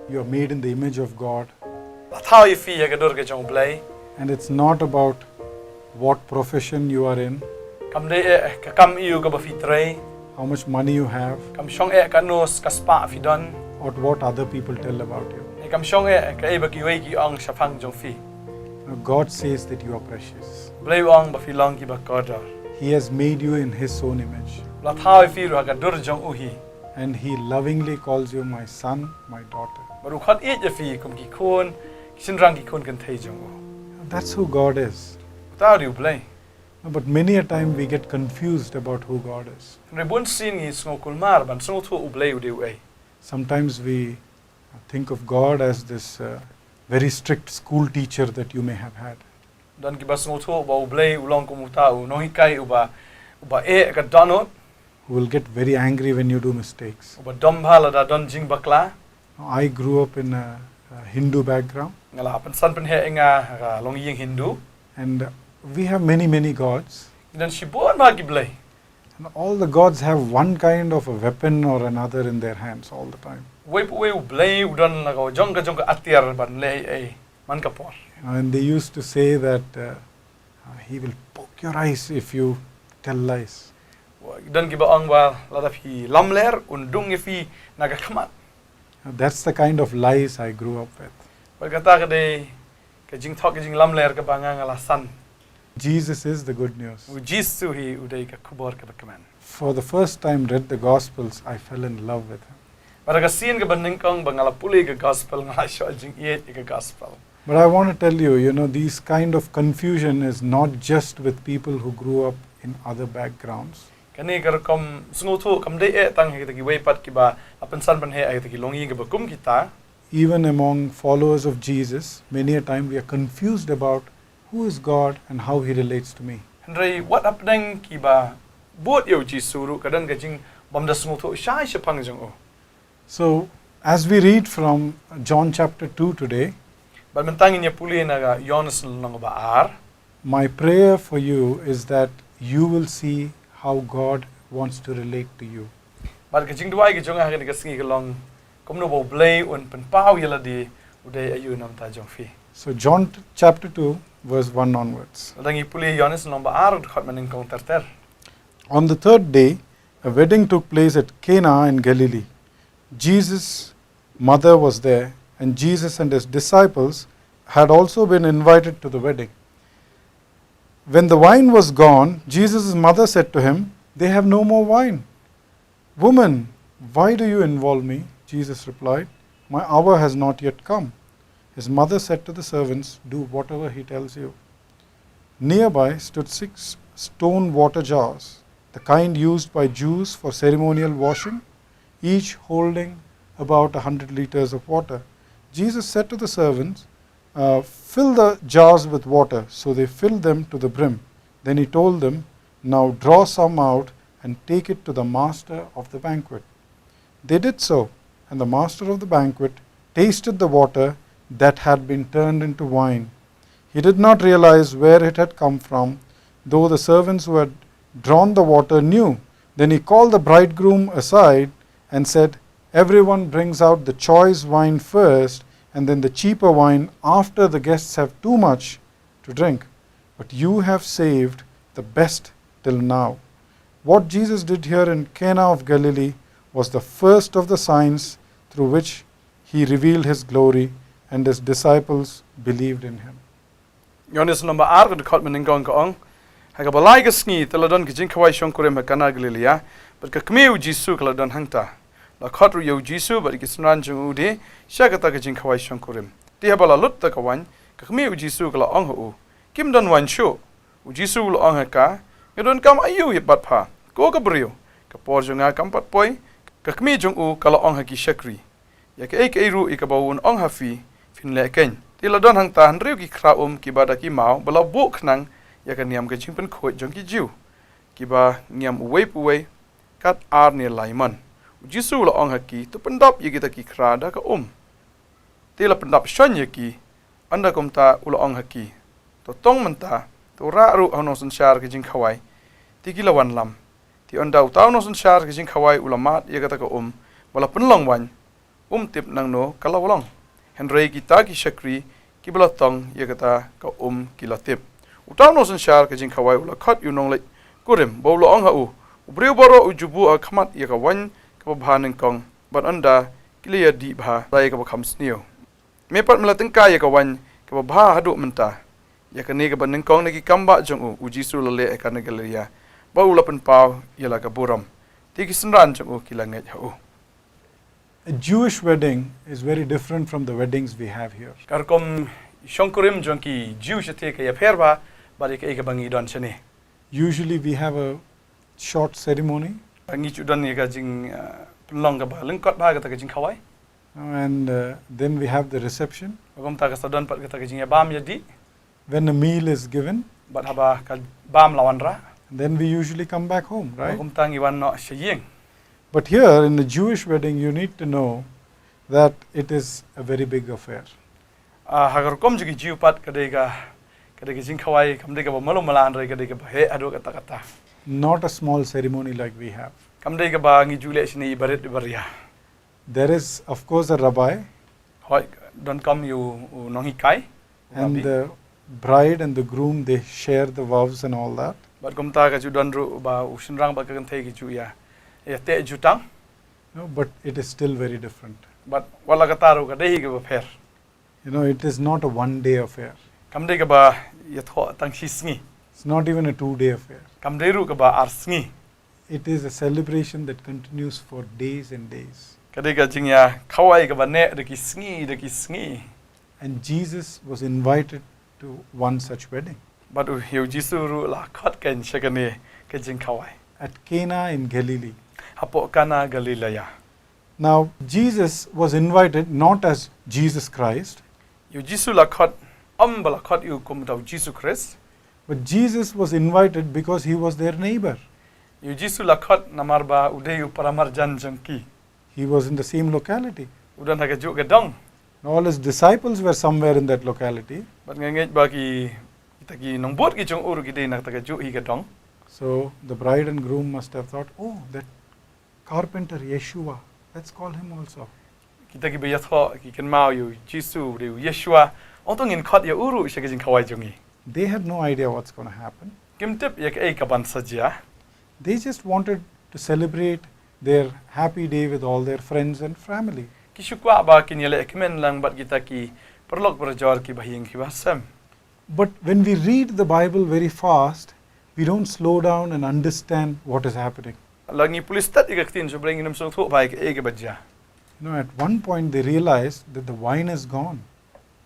You are made in the image of God. La thao I fi ya gadur ke jong blai. And it's not about what profession you are in, Kam de ka kam iu ka ba fi trei. how much money you have, Kam shong ka nos ka spa fi don. or what other people tell about you. E kam shong ka e ba ki wei ki ong sha phang jong fi. Now, God says that you are precious. Blai ong ba fi long ki ba kodar. He has made you in His own image. La thao I fi ru ka dur jong uhi. And He lovingly calls you my son, my daughter. Baru khat e je fi kum ki khon, sin rang ki khon kan thei jong u. That's who God is. Ta riu blai. But many a time we get confused about who God is. Re bun sin ngi sngo kul mar ban sngo thu u blai u de u. Sometimes we think of God as this very strict school teacher that you may have had. Dan ki ba sngo thu ba u blai u long kum ta u no hi kai u ba e ka donot Who will get very angry when you do mistakes. u ba dom bhala da don jing bakla. I grew up in a Hindu background, Ngala pan san pan he nga ga long ying Hindu. and we have many gods. Dan si bon ma ki blai. And all the gods have one kind of a weapon or another in their hands all the time. Wei u blai u don la go jong ka atiar ban le e man ka por. And they used to say that he will poke your eyes if you tell lies. Dan ki ba ong ba la da fi lam ler un dung e fi na ka khamat. That's the kind of lies I grew up with. Ba ka ta ka de ka jing thok ka jing lam ler ka ba nga ngala san. Jesus is the good news. U jisu hi u dei ka khubor ka ba kaman. For the first time read the Gospels, I fell in love with him. Ba ka sin ka ban ning kong ba ngala puli ka gospel ngala sho jing e ka gospel. But I want to tell you, these kind of confusion is not just with people who grew up in other backgrounds. Kani ka kom sngo thu kam de e tang he ta ki wei pat ki ba apan san ban he ai ta ki long ying ka ba kum kita. Even among followers of Jesus, many a time we are confused about who is God and how He relates to me. Henry what happening ki ba bot yo jisu ru ka dan ka jing bam da sngo thu shai she phang jong o. So, as we read from John chapter 2 today, Ba man tangin ya puli na ga Jonas nang ba ar. my prayer for you is that you will see how God wants to relate to you. Ba ka jing duai ki jong ha ka singi ka long kom no bo blai un pen pau yela di u dei ayu nam ta jong fi. So, John chapter 2, verse 1 onwards. Dan gi puli Jonas nang ba ar khat man ning kong ter. On the third day, a wedding took place at Cana in Galilee. Jesus' mother was there, and Jesus and his disciples had also been invited to the wedding. When the wine was gone, Jesus' mother said to him, "They have no more wine." "Woman, why do you involve me?" Jesus replied, "My hour has not yet come." His mother said to the servants, "Do whatever he tells you." Nearby stood 6 stone water jars, the kind used by Jews for ceremonial washing, each holding about 100 liters of water. Jesus said to the servants, "Fill the jars with water." So they filled them to the brim. Then he told them, "Now draw some out and take it to the master of the banquet." They did so, and the master of the banquet tasted the water that had been turned into wine. He did not realize where it had come from, though the servants who had drawn the water knew. Then he called the bridegroom aside and said, "Everyone brings out the choice wine first, and then the cheaper wine after the guests have too much to drink. But you have saved the best till now." What Jesus did here in Cana of Galilee was the first of the signs through which he revealed his glory, and his disciples believed in him. Jonas nang ba ar ka khat man ning kong ka ong. Ha ka balai ka sngi tela don ki jing khawai shong kure ma kana Galilea. But ka kmeu jisu kala don hangta. La khat ru yo jisu ba ki snan jung u de sha ka ta ka jing khawai shong kurem. Ti ha bala lut ta ka wan ka kmeu jisu kala ong hu. Kim don wan shu. U jisu lo ong ha ka. Ka don kam ayu ye bat pha. Ko ka brio. Ka por junga kam pat poi. Ka kmi jung u kala ong ha ki shakri. Ya ka ek ru I ka bawun ong ha fi fin le ken. Ti la don hang ta han riu ki khra ki bada ki mau bala bu khnang ya ka niam ka jing pen khoi jong ki jiu. Ki ba niam uwei puwei kat ar ne laiman. Jisu lo ong ha ki tu pendap ye kita ki khra da ka Ti la pendap shan ye ki anda kom ta ulo ong ha ki. To tong menta to ra ru hono sun shar ki jing khawai. Ti ki la wan lam. Ti anda utau no sun shar ki jing khawai ulamat ye kata ka bala penlong wan. tip nang no kalawlong Henry kita ki shakri ki belatong ya kata ka kila tip utang no san shar ka jing khawai ula khat yu nong le kurim bawlo ong ha u ubriu baro ujubu a khamat ya ka wan ka bhanin kong ban anda clear di bha dai ka kham snio me pat mala tengka ya ka wan ka bha hadu menta ya ka ne ka ban kong ne ki kamba jong u jisu le ka ne galeria bawla pen pau ya la ka buram ti ki sanran jong u kila ngai ha u A Jewish wedding is very different from the weddings we have here. Karkom shonkurim jonki Jewish te ka yaperba bari ka bangi don chane. Usually we have a short ceremony. Bangi chu don ka jing long ka ba lengkot ba ka jing khawai. And then we have the reception. Bagom ta ka sadon pat ka jing bam yadi. When a meal is given. Bat haba ka bam lawan ra. Then we usually come back home, right? Bagom tang iwan no shaying. But here in the Jewish wedding, you need to know that it is a very big affair. Hagar kom jugi Jew pat kadega jing khawai kam dega ba malo malan re kadega ba he adu kata kata. Not a small ceremony like we have. Kam dega ba ngi jule sini barit baria. There is of course a rabbi. Hoi don kam you nong hikai. And the bride and the groom, they share the vows and all that. But kom ta ka ju don ru ba usin rang ba ka kan thei ki ju ya. Te jutang. No, but it is still very different. But wala kataru ka dehi ka ba pher. You know, it is not a one-day affair. Kam de ka ba yatho tang shisngi. It's not even a 2-day affair. Kam de ru ka ba arsngi. It is a celebration that continues for days and days. Ka de ka jing ya khawai ka ba ne de ki sngi. And Jesus was invited to one such wedding. But yu jisu ru la khat kan shakane ka jing khawai. At Cana in Galilee. Hapo kana Galilea. Now, Jesus was invited not as Jesus Christ. Yu jisu la khat bala khat yu kum tau jisu Christ. But Jesus was invited because he was their neighbor. Yu jisu la khat namar ba udeyu paramar jan jangki. He was in the same locality. Udan ha ka ju ka dong. All his disciples were somewhere in that locality. But ngai ba ki taki nong bot ki chung uru ki de nak ta ka ju hi ka dong. So the bride and groom must have thought, oh, that carpenter Yeshua, let's call him also. Kita ki ba yatho ki kan mau yu jisu de Yeshua otong in khat ya uru sha ka jing khawai jungi. They had no idea what's going to happen. Kim tip yak ei ka ban sajia. They just wanted to celebrate their happy day with all their friends and family. Ki shukwa ba kin yele ekmen lang bat kita ki perlok berjor ki bahing ki basam. But when we read the Bible very fast, we don't slow down and understand what is happening. Langi pulis tat ikaktin so bring inam so tho bai ke ege bajja. You know, at one point they realized that the wine is gone.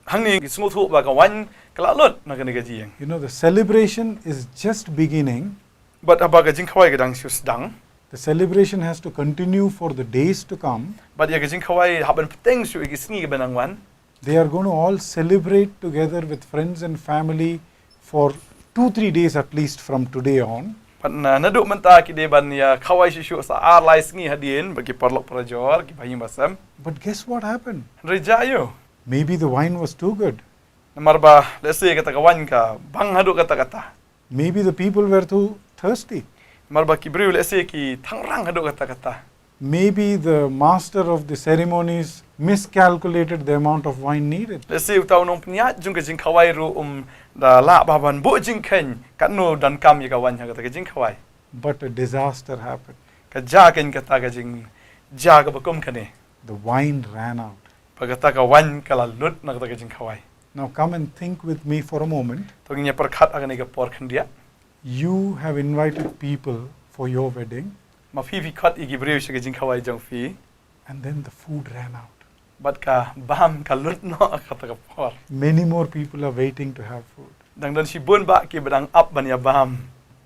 Hangni ki smooth tho ba ka wan kala lot na ka ni ka jiang. You know, the celebration is just beginning. But aba ka jing khawai ka dang sus dang. The celebration has to continue for the days to come. But ya ka jing khawai haban peteng su ikisni ka banang wan. They are going to all celebrate together with friends and family for 2-3 days at least from today on. But na duk menta ki de ban ya khawai shu sa ar lai sngi hadien bagi perlok prajor ki bahing basam. But guess what happened? Rejayo. Maybe the wine was too good. Namar ba let's say kata ka wan ka bang hadu kata. Maybe the people were too thirsty. Namar ba ki briu let's say ki thangrang hadu kata. Maybe the master of the ceremonies miscalculated the amount of wine needed. Let's say utau nong pniat jung ka jing khawai ru da la ba ban bo jing khen kan no dan kam ya ka wan ha ka jing khawai. But a disaster happened. Ka ja ken kata ka jing ja ka bakum kane. The wine ran out. Pagata ka wan kala lut na ka jing khawai. Now come and think with me for a moment. To nya perkhat agane ka por khandia. You have invited people for your wedding. Ma fi khat igi breu shi ka jing khawai jong fi. And then the food ran out. But ka bam ka lut no kata ka por. Many more people are waiting to have food. Dang dan si bun ba ki badang up ban ya bam.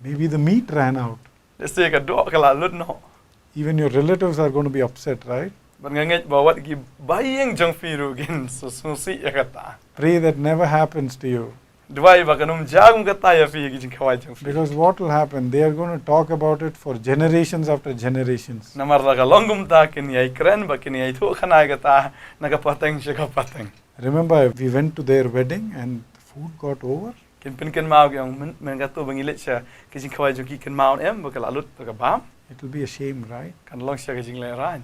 Maybe the meat ran out. Let's say ka do kala lut no. Even your relatives are going to be upset, right? But nganget bawat ki bayeng jong fi ru gin so si ya kata. Pray that never happens to you. Duai ba kanum jagum kata ya fi ki jing khawai jong fi. Because what will happen? They are going to talk about it for generations after generations. Namar la ka longum ta kin yai kren ba kin yai thu khana kata naga pateng shi ka pateng. Remember, we went to their wedding and the food got over. Kin pin kin mau kyong men ka tu bangilet sha ki jing khawai jong ki kin mau em ba kala lut ba ka bam. It will be a shame, right? Kan long sha ka jing le ran.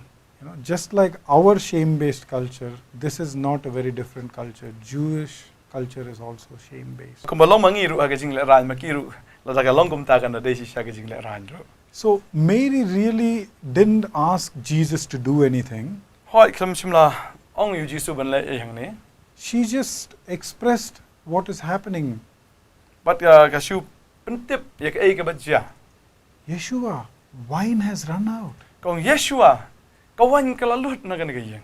Just like our shame-based culture, this is not a very different culture. Jewish culture is also shame-based. Kum balong mangi ru aga jing le ran makiru la daga long kum ta kan da desi sha ga jing le ran ro. So Mary really didn't ask Jesus to do anything. Hoi klam shimla ong yu jisu ban le e hang ne. She just expressed what is happening. But ka shu pentip yak e ka bajja. Yeshua, wine has run out. Kong Yeshua kawan kala lut na gan ga yeng.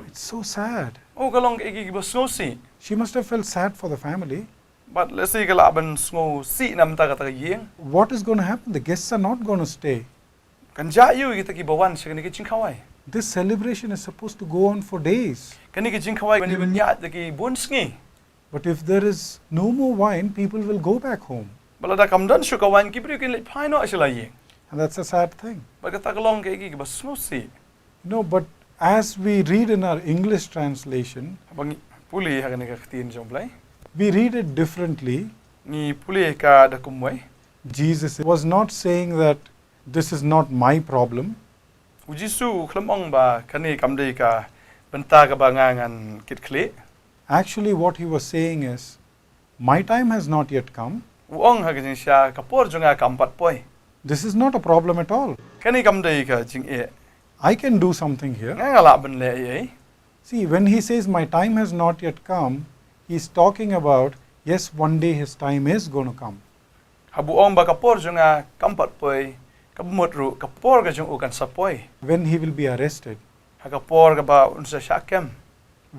It's so sad. O ka long e gi ba so si. She must have felt sad for the family. But let's say kala ban sngo si nam ta ka ta yeng. What is going to happen? The guests are not going to stay. Kan ja yu gi ta ki bawan sa ni ki jing khawai. This celebration is supposed to go on for days. Kan ni ki jing khawai ban ban ya ta ki bun sngi. But if there is no more wine, people will go back home. Bala da kam dan shu kawan ki bri ki le phai no asila yeng. And that's a sad thing. But ka ta ka long ke gi ba sngo si. But as we read in our English translation, Bang puli ha kan ka tin jom play. we read it differently. Ni puli ka da kumwai. Jesus was not saying that this is not my problem. Ujisu klam ong ba kani kam dei ka banta ka ba ngan kit kle. Actually, what he was saying is, my time has not yet come. Uong ha ka jing sha ka por junga kam pat poi. This is not a problem at all. Kani kam dei ka jing e. I can do something here. Ngala ban le e. See, when he says my time has not yet come, he's talking about, yes, one day his time is going to come. Habu ong ba ka por junga kam pat poi. Ka mut ru ka por ka jung u kan sa poi. When he will be arrested, Ha ka por ka ba un sa sha kem.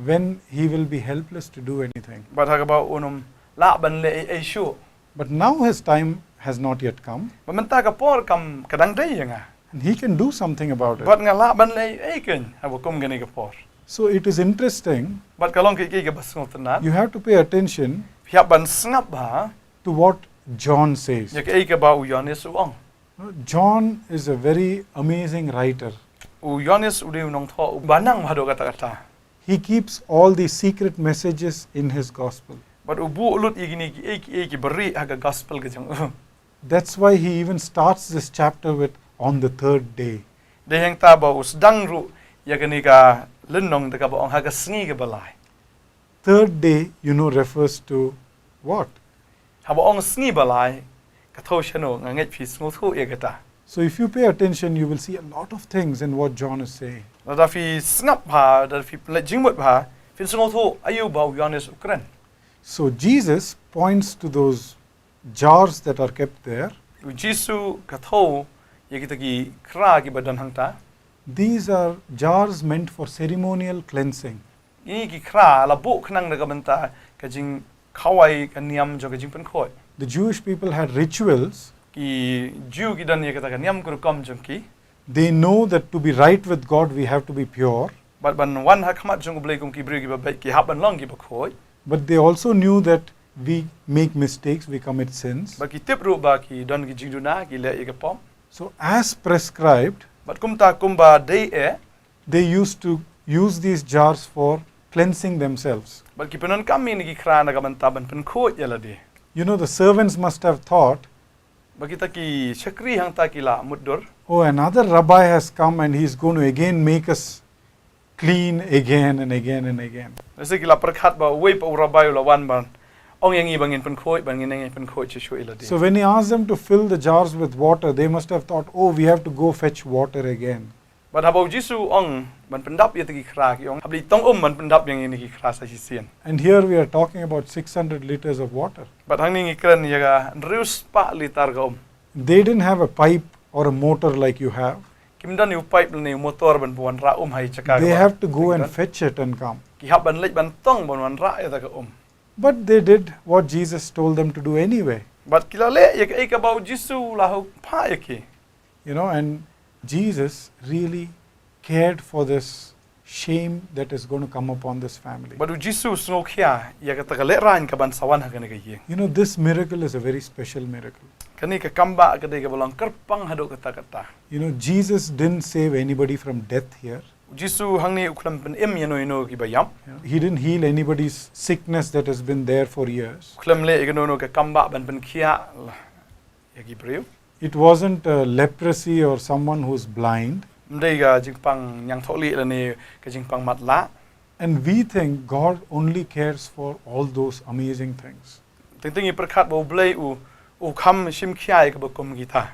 when he will be helpless to do anything. Ba ha ka ba unum la ban le e shu. But now his time has not yet come, Ba man ta ka por kam kadang dei nga. and he can do something about it. But nga la ban le e ken. Habu kum gani ka por. So it is interesting. But ka long ki ka ba sngot na. You have to pay attention Phia ban snap ba. to what John says. Yak e ka ba u Yohanes uong. John is a very amazing writer. U Yohanes u de nong tho banang ma do kata kata. He keeps all these secret messages in his gospel. But u bu ulut igini ki ki beri aga gospel ka jang. That's why he even starts this chapter with on the third day. De hang ta ba us dang ru yakani ka lenong de ka ba ong ha ka sngi ka balai. Third day, refers to what? Ha ba ong sngi balai ka tho shano nga ngai phi sngo thu e ka ta. So if you pay attention, you will see a lot of things in what John is saying. Da fi snap ha da fi le jingmut ha fin sngo thu ayu ba u Yohanes ukran. So Jesus points to those jars that are kept there. U Jisu ka tho yakita ki kra ki badan hang ta. These are jars meant for ceremonial cleansing. Ni ki kra la bu khnang da ka banta ka jing khawai ka niam jo ka jing pen khoi. The Jewish people had rituals. Ki Jew ki dan yakata ka niam kur kam jong ki. They know that to be right with God, we have to be pure. But ban wan ha khamat jong blai kum ki bri ki ba ki haban long ki ba khoi. But they also knew that we make mistakes, we commit sins. Ba ki tip ru ba ki don ki jing du na ki le ka pom. So as prescribed, But kumta kumba dei e. they used to use these jars for cleansing themselves. But ki penon kam ni ki kra na ka banta ban pen khoi yala de. The servants must have thought, Ba ki ta ki chakri hang ta ki la muddur. oh, another rabbi has come and he's going to again make us clean again and again and again. Nasi ki la perkhat ba wei pa ura bayu la wan ban. Ong yang i bangin pen khoi bangin yang pen khoi che shu ila de. So when he asked them to fill the jars with water, they must have thought, oh, we have to go fetch water again. But habau Jisu ong ban pendap ya ki kra ki ong habli tong ban pendap yang ini ki kra sa sien. And here we are talking about 600 liters of water. But hang ni kran ya ga rius pa litar ga They didn't have a pipe or a motor like you have. Kim dan yu pipe ni motor ban buan ra hai chaka. They have to go and fetch it and come. Ki hab ban lek ban tong ban wan ra ya ta ka But they did what Jesus told them to do anyway. But kila le ya ka bau Jisu la ho pa ya ki. And Jesus really cared for this shame that is going to come upon this family. But Jisu sno khia ya ka ta ka le ran ka ban sawan ha ka ni ka ye. This miracle is a very special miracle. Kani ka kamba ka de ka balang karpang hado ka ta. Jesus didn't save anybody from death here. Jisu hang ni uklam pen em no ki bayam. He didn't heal anybody's sickness that has been there for years. Uklam le ka no ka kamba ban pen khia ya ki priu. It wasn't leprosy or someone who's blind. đây ga jing pang yang tholi la ni ka jing pang mat la And we think God only cares for all those amazing things. ting ting I prakhat bo blei u kham sim khiai ka bokom gi tha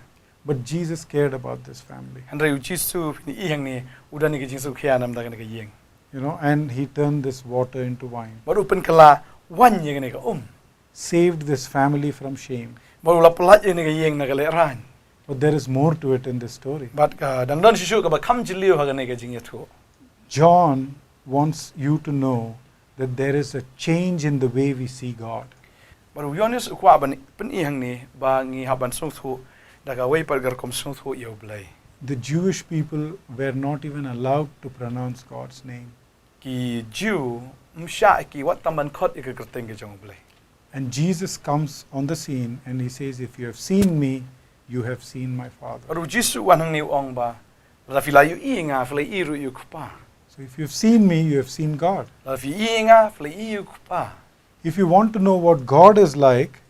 But Jesus cared about this family. han rei u jisu ni I hang ni u dan ni ka jing su khia nam da ka yeng You know, and he turned this water into wine. ba u pen kala wan ye ni ka Saved this family from shame. ba u la plat ye ni ka yeng na ka le ran But there is more to it in this story. but ka dang don shu ka ba kham jiliu ha ka ni ka jing ye thu John wants you to know that there is a change in the way we see God. ba u yonis kwa ban pen I hang ni ba ngi ha ban sung thu da ka wei par gar kom sung thu yo blai The Jewish people were not even allowed to pronounce God's name. ki Jew msha ki wat taman khot I ka kerteng ke jong blai And Jesus comes on the scene and he says, if you have seen me, you have seen my Father. Baru Jisu wan hang ni ong ba la filayu I nga filai I ru yu kupa So if you have seen me, you have seen God. la fi I nga filai I yu kupa If you want to know what God is like,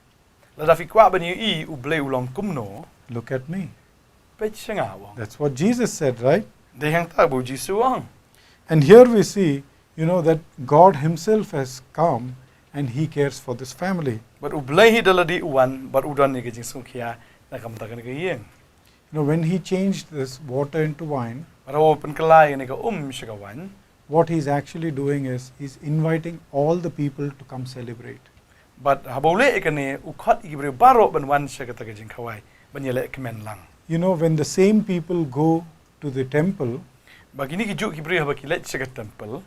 la da fi kwa ban yu I u blei u long kum no look at me. pe chinga wong That's what Jesus said, right? de hang ta bu Jisu ong And here we see, you know, that God himself has come and he cares for this family. but u blei hi dala di wan but u don ni ke jing sung khia na kam ta ka yeng You know, when he changed this water into wine, baru pen kalai ni ka shika wan what he's actually doing is he's inviting all the people to come celebrate. but habole e ka ni u khot I bre baro ban wan shika ta ka jing khawai ban yele kemen lang You know, when the same people go to the temple, bagini ki ju ki bre ha ba ki le shika temple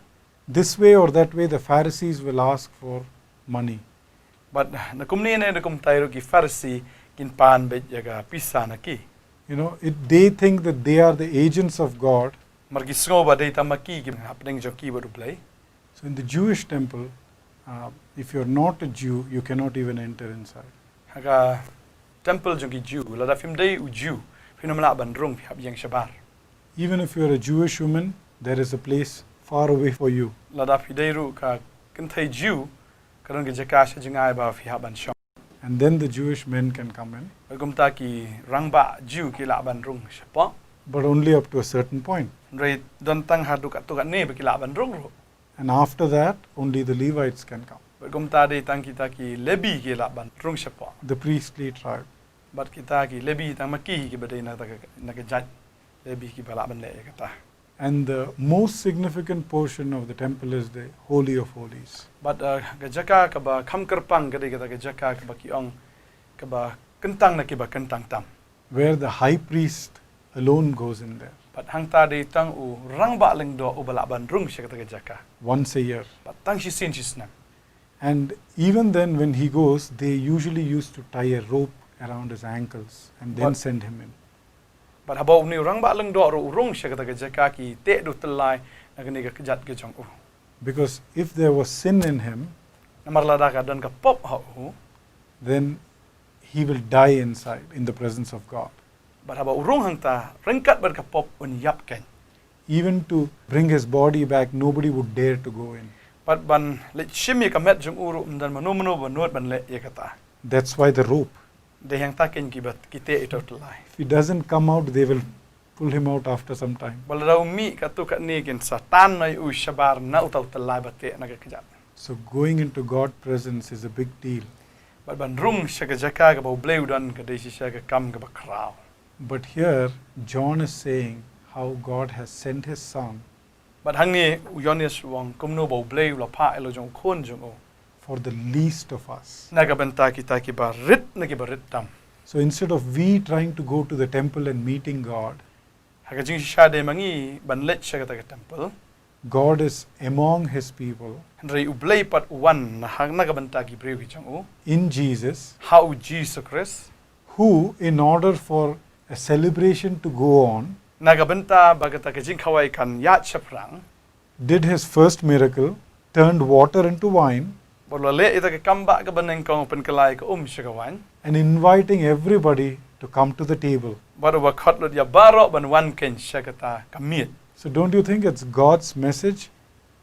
this way or that way, the Pharisees will ask for money. but na kumni ne na kum tairo ki farsi kin pan be jaga pisa na ki You know, they think that they are the agents of God. margi sngo ba dei tamaki ki happening jo ki baru play So in the Jewish temple, if you're not a Jew, you cannot even enter inside. haga temple jo ki Jew la da fim dei u Jew finamla ban rung hab yang shabar Even if you're a Jewish woman, there is a place far away for you. la da fi dei ru ka kin thai Jew karon ge jaka sha jingai ba fi haban sham And then the Jewish men can come in, gum ta ki rangba Jew ki la ban rung shapa but only up to a certain point. rei don tang ha du ka tu ka ne be ki la ban rung ro And after that, only the Levites can come, gum ta dei tang ki ta ki lebi ki la ban rung shapa the priestly tribe. bat kita ki lebi tang maki ki badai na ka jaj lebi ki bala ban le kata And the most significant portion of the temple is the Holy of Holies. but ga jaka ka ba kham karpang ga dei ga jaka ka ba ki ong ka ba kentang na ki ba kentang tam Where the high priest alone goes in there but hang ta dei tang u rang ba leng do u bala ban rung shi ka jaka once a year. but tang shi sin shi snang And even then, when he goes, they usually used to tie a rope around his ankles and then What? send him in. but habo ni rang ba leng do ro rung shi ka jaka ki te du tlai na ga ni ga jat ga jong u Because if there was sin in him, namar la da ka don ka pop ha u then he will die inside in the presence of God. but habo rung hang ta rengkat ber ka pop un yap ken Even to bring his body back, nobody would dare to go in. but ban le shimi ka met jong uru dan manu manu ban not ban le ye kata That's why the rope. de yang ta ken ki bat ki te ito tlai If he doesn't come out, they will pull him out after some time. bal rau mi ka tu ka ni ken satan nai u shabar na utau tlai bat te na ka kjat So going into God's presence is a big deal. but ban rung shaka jaka ka ba bleu dan ka de shi shaka kam ka ba krao But here, John is saying how God has sent his son but hang ni u yonis wang kum no ba bleu la pa elo jong khon jong o for the least of us. na ka ban ta ki ba rit na ki ba rit tam So instead of we trying to go to the temple and meeting God, ha ka jing sha de mangi ban let shaka ta ka temple God is among his people rei u blei pat wan na hang na ka ban ta ki breu ki jong o in Jesus, how Jesus Christ who, in order for a celebration to go on, nagabenta bagata ka jing khawai kan ya chaprang did his first miracle, turned water into wine, bola le ita ka kamba ka baneng kong pen kalai ka shagawan and inviting everybody to come to the table. baru ba khatlot ya baro ban wan ken shagata kamit So don't you think it's God's message?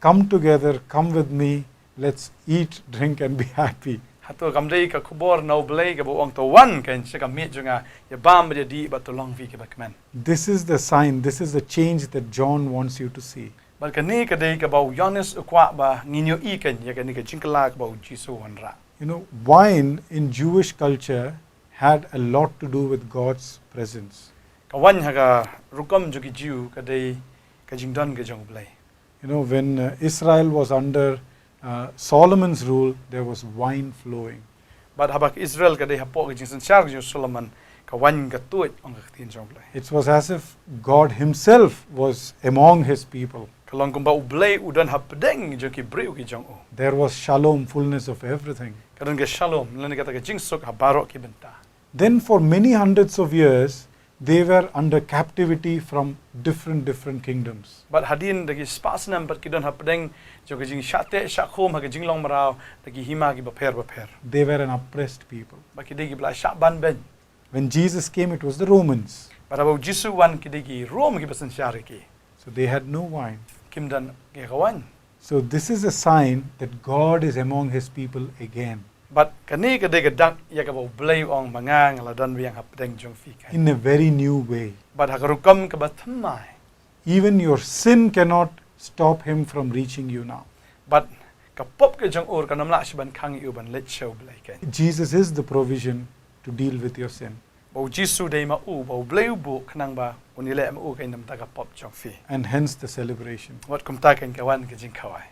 Come together, come with me, let's eat, drink and be happy. hatu kamdei ka kubor no blei ka bo ong to one kan se ka mit junga ya bam dia di ba to long vi ke ba kman This is the sign, this is the change that John wants you to see. ba ka ni ka dei ka ba Johannes kwa ba nginyo i kan ya ka ni ka jingkala ka ba Jisu wanra You know, wine in Jewish culture had a lot to do with God's presence. ka wan ha ka rukam ju ki jiu ka dei ka jingdon ka jong blei You know, when Israel was under Solomon's rule, there was wine flowing. but habak Israel ka dei hapo ka jingsan shar ju Solomon ka wan ka tuit ong ka tin jong blei It was as if God Himself was among His people. ka long kum ba u blei u dan hap deng ju ki breu ki jong o There was shalom, fullness of everything. ka dan ka shalom lan ka ta ka jingsuk ha barok ki benta Then for many hundreds of years, they were under captivity from different kingdoms. but hadin dagi spasnam but ki don hap deng jo ka jing shate shakhom ha ka jinglong marao dagi hima ki ba pher They were an oppressed people. ba ki degi bla sha ban ben When Jesus came, it was the Romans. para ba Jisu wan ki degi rom ki basan shari ki So they had no wine. kim dan ke kawan So this is a sign that God is among His people again, but kani ka degi dak ya ka ba blai ong mangang la dan wiang hap deng jong fi ka in a very new way. but ha ka rukam ka ba thamai Even your sin cannot stop Him from reaching you now. but ka pop ka jong or ka namla shiban khang yu ban let show blai ka Jesus is the provision to deal with your sin. ba Jisu dei ma u ba blai bu khnang ba unile ma u ka nam ta ka pop jong fi And hence the celebration. wat kum ta kan ka wan ka jing khawai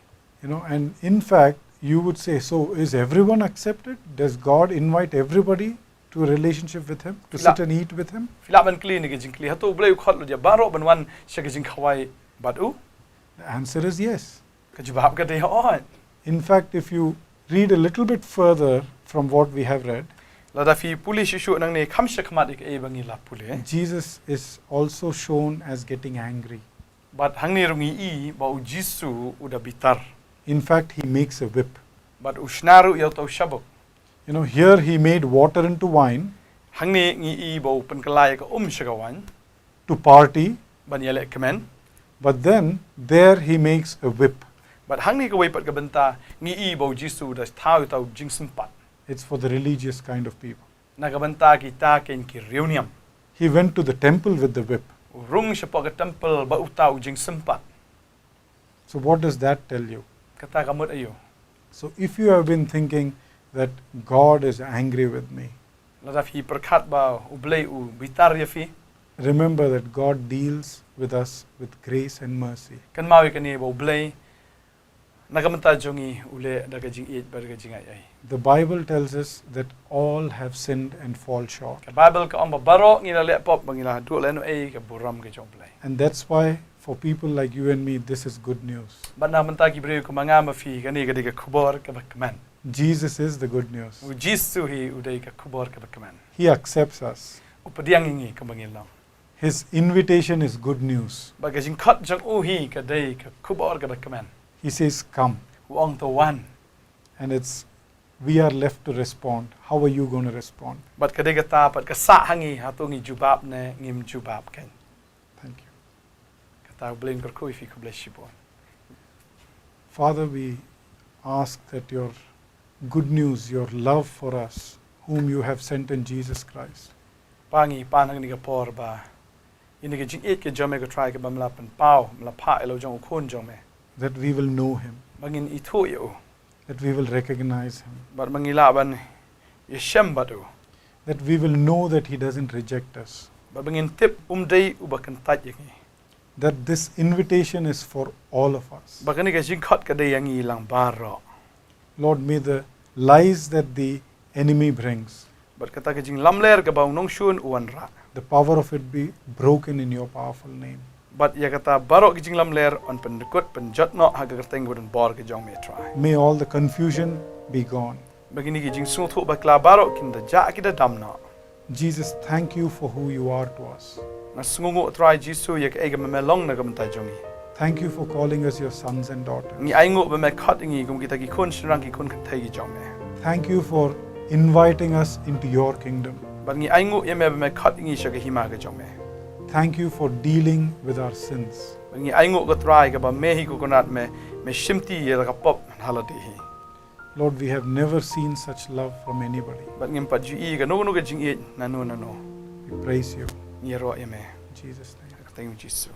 You know, and in fact, you would say, so is everyone accepted? Does God invite everybody to a relationship with Him, to sit and eat with Him? Fila ban kli ni jing kli hatu blai khot lu dia baro ban wan sha ka jing khawai but u The answer is yes. ka jawab ka dei on In fact, if you read a little bit further from what we have read, la da fi puli shishu nang ne kham sha khmat ik e bangi la puli Jesus is also shown as getting angry. but hang ni rungi I ba u Jisu u da bitar In fact, He makes a whip. but ushnaru yau tau shabuk You know, here He made water into wine hang ni ngi I ba u pen kalai ka shagawan to party, ban yele kemen but then there He makes a whip. but hang ni ka wei pat ka benta ngi I ba u Jisu da thau tau jing simpat It's for the religious kind of people. na ka benta ki ta ken ki reunion He went to the temple with the whip. rung sha pa ka temple ba u tau jing simpat So what does that tell you? kata ka mut ayo So if you have been thinking that God is angry with me, la da fi perkhat ba u blai u bitar ya fi remember that God deals with us with grace and mercy. kan mawi ka ni ba u blai na ka menta jongi ule da ka jing it ba ka jing ai The Bible tells us that all have sinned and fall short. ka Bible ka amba baro ngi la le pop bangi la du le no e ka buram ka jong blai And that's why for people like you and me, this is good news. ba na menta ki breu ka manga ma fi ka ni ka diga khubor ka ba kaman Jesus is the good news. u Jisu hi u dei ka khubor ka ba kaman He accepts us. u padiang ngi ka bangi la His invitation is good news. ba ka jing khat jong u hi ka dei ka khubor ka ba kaman He says, come. u ong to one And we are left to respond. How are you going to respond? bat ka diga ta pat ka sa hangi ha to ngi jubab ne ngim jubab kan Thank you. ka ta blin kor ko fi ka bless you bon Father, we ask that your good news, your love for us, whom you have sent in Jesus Christ, pangi panang ni ka por ba ini ka jing it ka jome ka try ka bamla pan pau mla pha elo jong khon jong me that we will know him, bangin i thu yo that we will recognize him, bar mangila ban ye shem badu that we will know that he doesn't reject us, bar bangin tip dei u ba kan tat yangi that this invitation is for all of us. ba kan ka jing khat ka dei yangi lang bar ro Lord, may the lies that the enemy brings, bar kata ka jing lamler ka ba nong shun uan ra the power of it be broken in your powerful name. but ya kata barok ka jing lamler on pen kut pen jot no ha ka teng budun bor ka jong me try May all the confusion be gone. bagini ki jing su thu ba kla barok kin da ja ki da dam no Jesus, thank you for who you are to us. na sungu try jisu ya ka ega me long na ka mta jongi Thank you for calling us your sons and daughters. ngi ai ngo ba me khat ngi kum kita ki khon shrang ki khon thai ki jong me Thank you for inviting us into your kingdom. but ngi ai ngo ye me ba me khat ngi sha ka hima ka jong me Thank you for dealing with our sins. ngi ai ngo ka try ka ba me hi ko konat me shimti ye ka pop halati hi Lord, we have never seen such love from anybody. But ngim pat ju I ga no ga jing I na no. We praise you. Ni ro eme. In Jesus' name. Thank you Jesus.